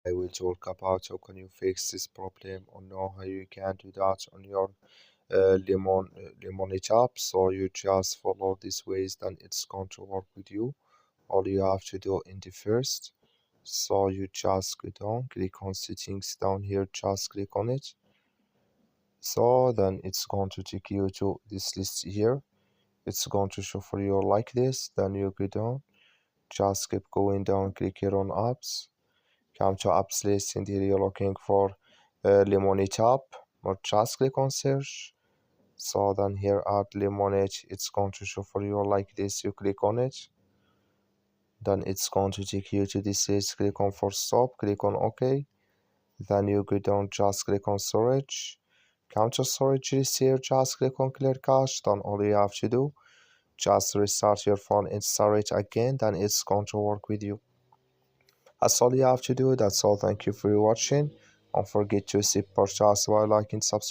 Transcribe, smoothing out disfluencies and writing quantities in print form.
I will talk about how can you fix this problem or know how you can do that on your Lemon8 app. So you just follow these ways, then it's going to work with you. All you have to do in the first, so you just go down, click on settings down here, just click on it. So then it's going to take you to this list here. It's going to show for you like this. Then you go down, just keep going down, click here on apps, come to apps list, and here you're looking for Lemon8 app, or just click on search. So then here at Lemon8, it's going to show for you like this. You click on it, then it's going to take you to this list. Click on for stop, click on OK. Then you go down, just click on storage, come to storage list here, just click on clear cache. Then all you have to do, just restart your phone, install it again, then it's going to work with you. That's all you have to do. That's all. Thank you for watching. Don't forget to support us by liking, subscribe.